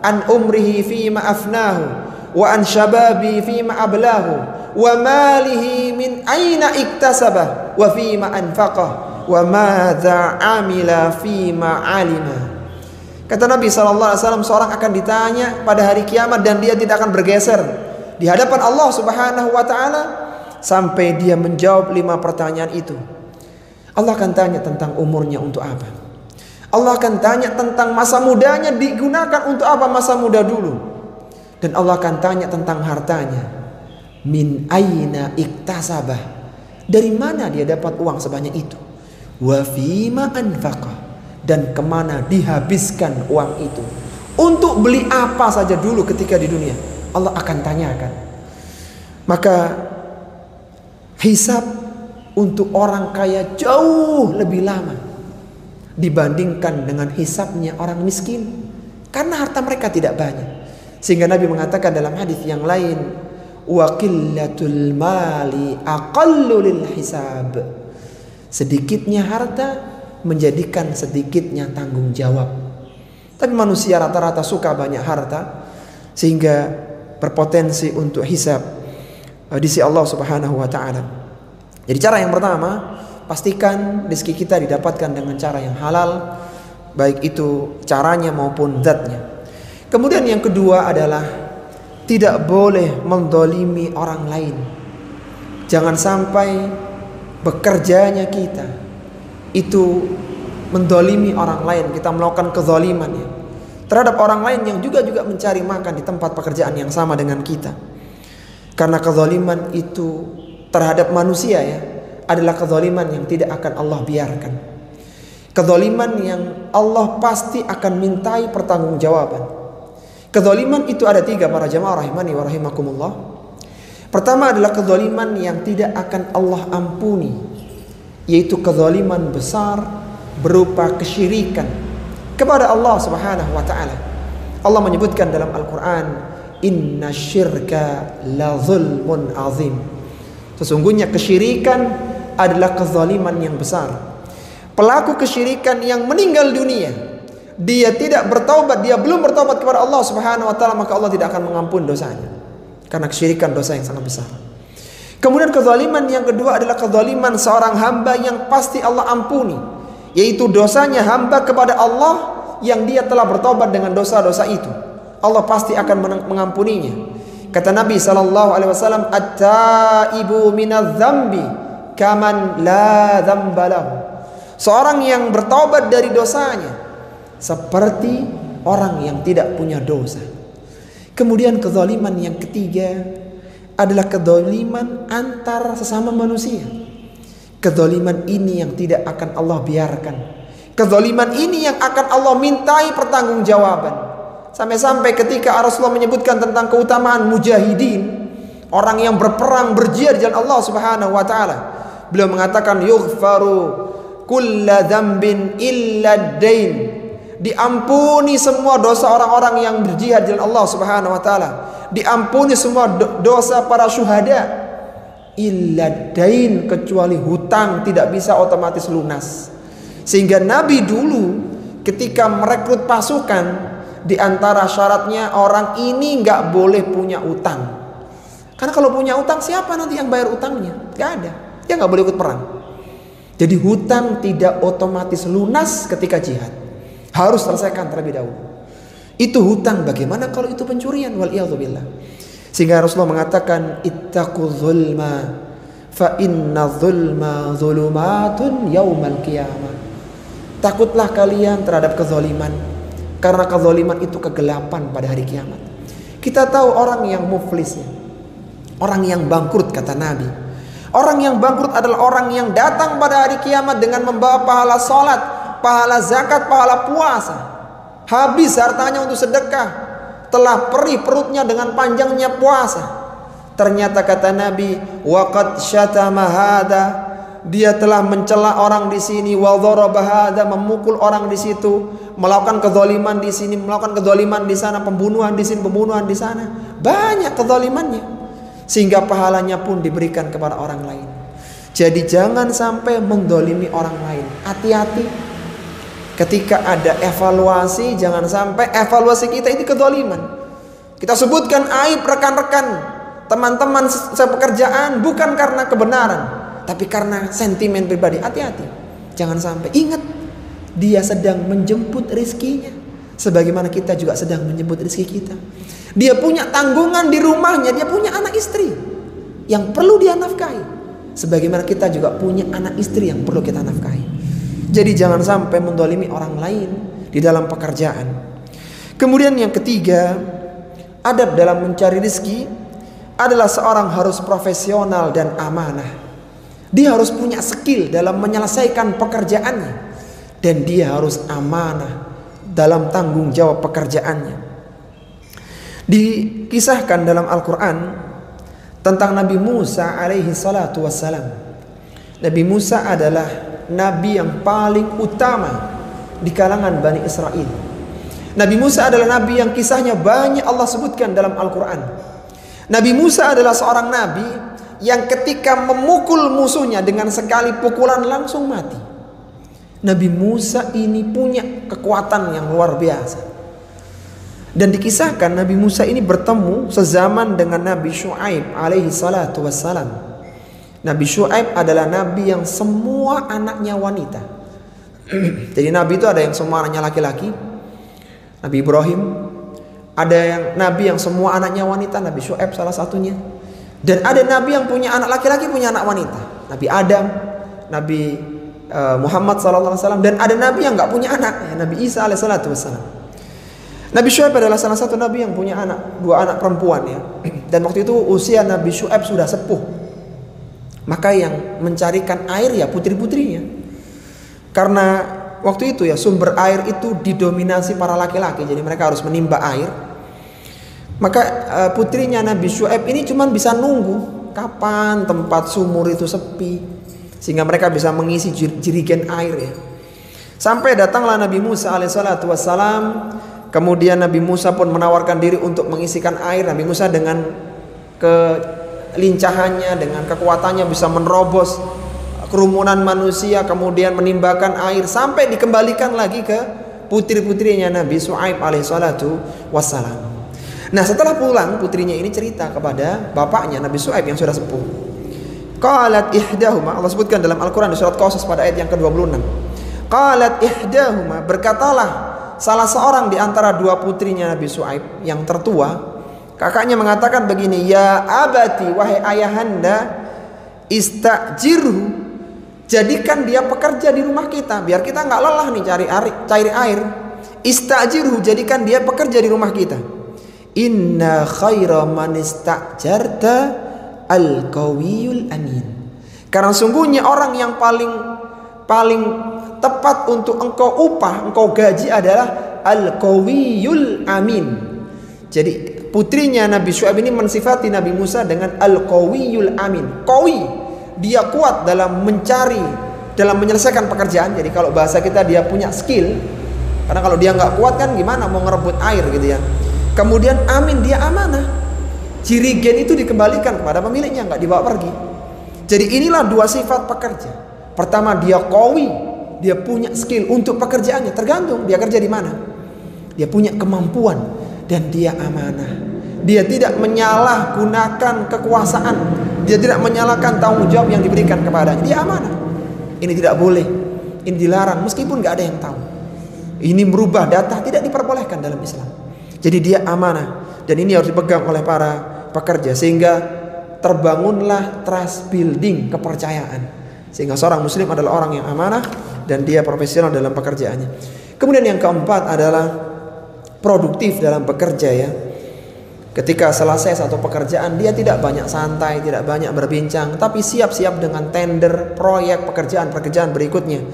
An umrihi fima afnahu, wa an shababi fima ablahu, wa malihi min aina iktasabah, wa fima anfaqah, wa madza amila fima alima. Kata Nabi SAW, seorang akan ditanya pada hari kiamat dan dia tidak akan bergeser di hadapan Allah Subhanahu wa ta'ala sampai dia menjawab 5 pertanyaan itu. Allah akan tanya tentang umurnya untuk apa. Allah akan tanya tentang masa mudanya digunakan untuk apa masa muda dulu. Dan Allah akan tanya tentang hartanya. Min aina iktasabah, dari mana dia dapat uang sebanyak itu. Wa fima anfaqah, dan kemana dihabiskan uang itu. Untuk beli apa saja dulu ketika di dunia, Allah akan tanyakan. Maka hisab untuk orang kaya jauh lebih lama dibandingkan dengan hisabnya orang miskin, karena harta mereka tidak banyak. Sehingga Nabi mengatakan dalam hadis yang lain, wa qillatul mali aqallu lil hisab, sedikitnya harta menjadikan sedikitnya tanggung jawab. Tapi manusia rata-rata suka banyak harta sehingga berpotensi untuk hisab di sisi Allah Subhanahu wa ta'ala. Jadi cara yang pertama, pastikan rezeki kita didapatkan dengan cara yang halal, baik itu caranya maupun zatnya. Kemudian yang kedua adalah tidak boleh mendolimi orang lain. Jangan sampai bekerjanya kita itu mendolimi orang lain, kita melakukan kezaliman ya, terhadap orang lain yang juga mencari makan di tempat pekerjaan yang sama dengan kita. Karena kezaliman itu terhadap manusia ya adalah kezaliman yang tidak akan Allah biarkan. Kezaliman yang Allah pasti akan mintai pertanggungjawaban. Kezaliman itu ada 3 para jamaah rahimani wa rahimakumullah. Pertama adalah kezaliman yang tidak akan Allah ampuni, yaitu kezaliman besar berupa kesyirikan kepada Allah Subhanahu wa ta'ala. Allah menyebutkan dalam Al-Quran, inna syirka la zulmun azim. Sesungguhnya kesyirikan adalah kezaliman yang besar. Pelaku kesyirikan yang meninggal dunia, dia tidak bertaubat, dia belum bertaubat kepada Allah Subhanahu wa ta'ala, maka Allah tidak akan mengampuni dosanya, karena kesyirikan dosa yang sangat besar. Kemudian kezaliman yang kedua adalah kezaliman seorang hamba yang pasti Allah ampuni, yaitu dosanya hamba kepada Allah yang dia telah bertobat dengan dosa-dosa itu. Allah pasti akan mengampuninya. Kata Nabi SAW, at-taibu minadz-dzambi kaman la dzamba lahu. Seorang yang bertobat dari dosanya seperti orang yang tidak punya dosa. Kemudian kezaliman yang ketiga adalah kezaliman antar sesama manusia. Kezaliman ini yang tidak akan Allah biarkan. Kezaliman ini yang akan Allah mintai pertanggungjawaban. Sampai-sampai ketika Rasulullah menyebutkan tentang keutamaan mujahidin, orang yang berperang berjihad di jalan Allah Subhanahu wa ta'ala, beliau mengatakan yughfaru kulla dzambin illa dain. Diampuni semua dosa orang-orang yang berjihad di jalan Allah Subhanahu wa ta'ala. Diampuni semua dosa para syuhada, illa dain, kecuali hutang tidak bisa otomatis lunas. Sehingga Nabi dulu ketika merekrut pasukan, di antara syaratnya orang ini nggak boleh punya utang. Karena kalau punya utang, siapa nanti yang bayar utangnya? Nggak ada. Dia nggak boleh ikut perang. Jadi hutang tidak otomatis lunas ketika jihad, harus selesaikan terlebih dahulu. Itu hutang. Bagaimana kalau itu pencurian? Wal'iyadzubillah. Sehingga Rasulullah mengatakan, ittaqu zulma fa inna zulma zulumatun yaumal qiyamah. Takutlah kalian terhadap kezaliman, karena kezaliman itu kegelapan pada hari kiamat. Kita tahu orang yang muflis, orang yang bangkrut, kata Nabi. Orang yang bangkrut adalah orang yang datang pada hari kiamat dengan membawa pahala sholat, pahala zakat, pahala puasa. Habis hartanya untuk sedekah, telah perih perutnya dengan panjangnya puasa. Ternyata kata Nabi, waqad syatama hada, dia telah mencela orang di sini, wa dharaba hada, memukul orang di situ, melakukan kezaliman di sini, melakukan kezaliman di sana, pembunuhan di sini, pembunuhan di sana. Banyak kezalimannya, sehingga pahalanya pun diberikan kepada orang lain. Jadi jangan sampai mendolimi orang lain. Hati-hati ketika ada evaluasi, jangan sampai evaluasi kita ini kezaliman. Kita sebutkan aib rekan-rekan, teman-teman sepekerjaan, bukan karena kebenaran, tapi karena sentimen pribadi. Hati-hati, jangan sampai. Ingat, dia sedang menjemput rezekinya. Sebagaimana kita juga sedang menyebut rezeki kita. Dia punya tanggungan di rumahnya, dia punya anak istri yang perlu dia nafkahi. Sebagaimana kita juga punya anak istri yang perlu kita nafkahi. Jadi jangan sampai mendolimi orang lain di dalam pekerjaan. Kemudian yang ketiga, adab dalam mencari rezeki adalah seorang harus profesional dan amanah. Dia harus punya skill dalam menyelesaikan pekerjaannya, dan dia harus amanah dalam tanggung jawab pekerjaannya. Dikisahkan dalam Al-Quran tentang Nabi Musa alaihi salatu wassalam. Nabi Musa adalah nabi yang paling utama di kalangan Bani Israel. Nabi Musa adalah nabi yang kisahnya banyak Allah sebutkan dalam Al-Quran. Nabi Musa adalah seorang nabi yang ketika memukul musuhnya dengan sekali pukulan langsung mati. Nabi Musa ini punya kekuatan yang luar biasa. Dan dikisahkan Nabi Musa ini bertemu sezaman dengan Nabi Syu'aib alaihi salatu wassalam. Nabi Syu'aib adalah nabi yang semua anaknya wanita. Jadi nabi itu ada yang semua anaknya laki-laki, Nabi Ibrahim. Ada yang nabi yang semua anaknya wanita, Nabi Syu'aib salah satunya. Dan ada nabi yang punya anak laki-laki, punya anak wanita, Nabi Adam, Nabi Muhammad SAW. Dan ada nabi yang gak punya anak, Nabi Isa alaihi salatu wassalam. Nabi Syu'aib adalah salah satu nabi yang punya anak, 2 anak perempuan ya. Dan waktu itu usia Nabi Syu'aib sudah sepuh. Maka yang mencarikan air ya putri-putrinya. Karena waktu itu ya sumber air itu didominasi para laki-laki, jadi mereka harus menimba air. Maka putrinya Nabi Syu'aib ini cuma bisa nunggu kapan tempat sumur itu sepi, sehingga mereka bisa mengisi jerigen air ya. Sampai datanglah Nabi Musa alaihissalatu wassalam. Kemudian Nabi Musa pun menawarkan diri untuk mengisikan air. Nabi Musa dengan kelincahannya, dengan kekuatannya bisa menerobos kerumunan manusia, kemudian menimbakan air sampai dikembalikan lagi ke putri-putrinya Nabi Syu'aib alaihissalatu wassalam. Nah, setelah pulang putrinya ini cerita kepada bapaknya Nabi Syu'aib yang sudah sepuh. Qalat ihdahuma, Allah sebutkan dalam Al-Quran di surat Qasas pada ayat yang ke-26. Qalat ihdahuma, berkatalah salah seorang di antara 2 putrinya Nabi Syu'aib yang tertua, kakaknya mengatakan begini, ya abati, wahai ayahanda, istajirhu, jadikan dia pekerja di rumah kita biar kita nggak lelah nih cari air. Istajirhu, jadikan dia pekerja di rumah kita. Inna khaira man istajarta al-qawiyul amin. Karena sungguhnya orang yang paling tepat untuk engkau upah, engkau gaji adalah al-qawiyul amin. Jadi putrinya Nabi Syu'aib ini mensifati Nabi Musa dengan al-qawiyul amin. Qawi, dia kuat dalam mencari, dalam menyelesaikan pekerjaan. Jadi kalau bahasa kita dia punya skill. Karena kalau dia nggak kuat kan gimana mau ngerebut air gitu ya. Kemudian amin, dia amanah. Jirigen itu dikembalikan kepada pemiliknya, nggak dibawa pergi. Jadi inilah 2 sifat pekerja. Pertama, dia qawi, dia punya skill untuk pekerjaannya. Tergantung dia kerja di mana. Dia punya kemampuan dan dia amanah. Dia tidak menyalahgunakan kekuasaan. Dia tidak menyalahkan tanggung jawab yang diberikan kepadanya. Dia amanah. Ini tidak boleh. Ini dilarang meskipun nggak ada yang tahu. Ini merubah data, tidak diperbolehkan dalam Islam. Jadi dia amanah dan ini harus dipegang oleh para pekerja sehingga terbangunlah trust building, kepercayaan. Sehingga seorang muslim adalah orang yang amanah dan dia profesional dalam pekerjaannya. Kemudian yang keempat adalah produktif dalam bekerja ya. Ketika selesai satu pekerjaan, dia tidak banyak santai, tidak banyak berbincang, tapi siap-siap dengan tender, proyek, pekerjaan berikutnya.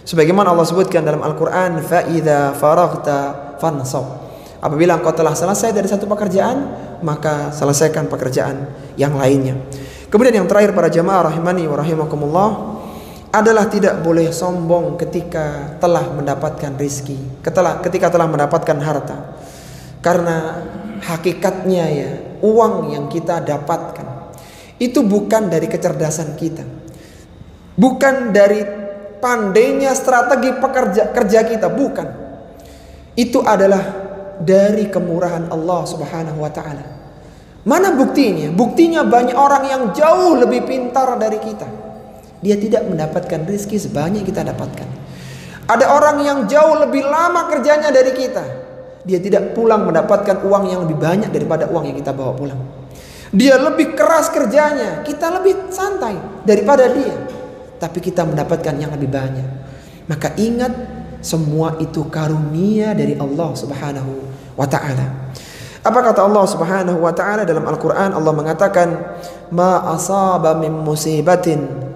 Sebagaimana Allah sebutkan dalam Al-Quran, فَإِذَا فَرَغْتَ فَانْصَبْ. Apabila engkau telah selesai dari satu pekerjaan, maka selesaikan pekerjaan yang lainnya. Kemudian yang terakhir para jamaah rahimani wa rahimakumullah adalah tidak boleh sombong ketika telah mendapatkan rizki, ketika telah mendapatkan harta. Karena hakikatnya ya, uang yang kita dapatkan itu bukan dari kecerdasan kita, bukan dari pandainya strategi kerja kita, bukan. Itu adalah dari kemurahan Allah Subhanahu wa ta'ala. Mana buktinya? Buktinya banyak orang yang jauh lebih pintar dari kita. Dia tidak mendapatkan rezeki sebanyak kita dapatkan. Ada orang yang jauh lebih lama kerjanya dari kita. dia tidak pulang mendapatkan uang yang lebih banyak daripada uang yang kita bawa pulang. Dia lebih keras kerjanya, kita lebih santai daripada dia, tapi kita mendapatkan yang lebih banyak. Maka ingat, semua itu karunia dari Allah Subhanahu wa ta'ala. Apa kata Allah Subhanahu wa ta'ala dalam Al-Quran? Allah mengatakan, ma asaba min musibatin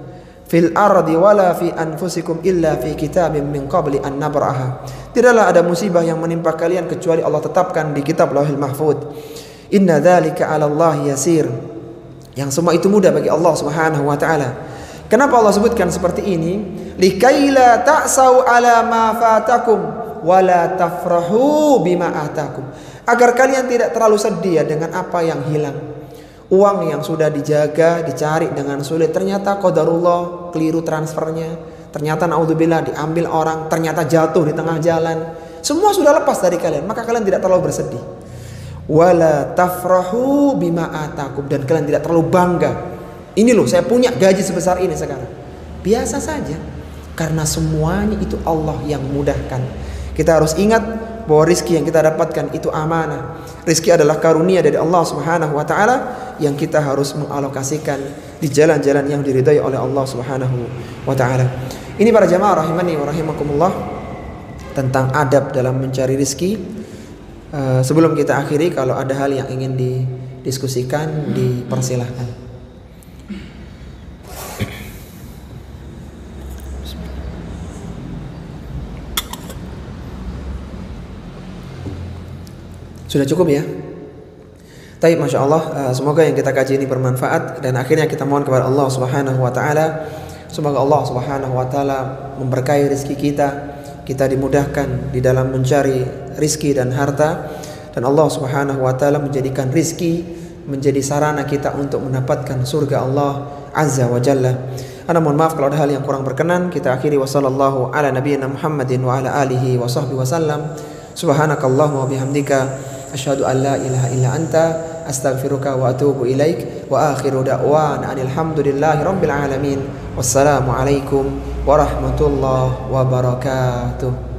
fil ardi wala fi anfusikum illa fi kitabim min qabli an nabraha. Tidaklah ada musibah yang menimpa kalian kecuali Allah tetapkan di kitab Lauhul Mahfuz. Inna dzalika 'ala Allah yasir. Yang semua itu mudah bagi Allah Subhanahu wa ta'ala. Kenapa Allah sebutkan seperti ini? Likaila ta'sau 'ala ma fatakum wala tafrahu bima atakum. Agar kalian tidak terlalu sedih dengan apa yang hilang. Uang yang sudah dijaga, dicari dengan sulit, ternyata qadarullah keliru transfernya, ternyata naudzubillah diambil orang, ternyata jatuh di tengah jalan. Semua sudah lepas dari kalian, maka kalian tidak terlalu bersedih. Wala tafrahu bima atakum, dan kalian tidak terlalu bangga. Ini loh, saya punya gaji sebesar ini sekarang. Biasa saja, karena semuanya itu Allah yang mudahkan. Kita harus ingat bahwa rizki yang kita dapatkan itu amanah. Rizki adalah karunia dari Allah Subhanahu wa ta'ala yang kita harus mengalokasikan di jalan-jalan yang diridai oleh Allah Subhanahu wa ta'ala. Ini para jamaah rahimani wa rahimakumullah, tentang adab dalam mencari rizki. Sebelum kita akhiri, kalau ada hal yang ingin didiskusikan, dipersilahkan. Sudah cukup ya? Taib, Masya Allah. Semoga yang kita kaji ini bermanfaat, dan akhirnya kita mohon kepada Allah Subhanahu wa ta'ala, semoga Allah Subhanahu wa ta'ala memberkahi rizki kita dimudahkan di dalam mencari rizki dan harta, dan Allah Subhanahu wa ta'ala menjadikan rizki menjadi sarana kita untuk mendapatkan surga Allah Azza wa Jalla. Ana mohon maaf kalau ada hal yang kurang berkenan. Kita akhiri, wa sallallahu ala nabiyyina Muhammadin wa ala alihi wa sahbihi wa sallam. Subhanakallahumma wa bihamdika asyhadu an la ilaha illa anta astaghfiruka wa atubu ilaik. Wa akhiru da'wana anil hamdulillahi rabbil alamin. Wassalamu alaikum warahmatullahi wabarakatuh.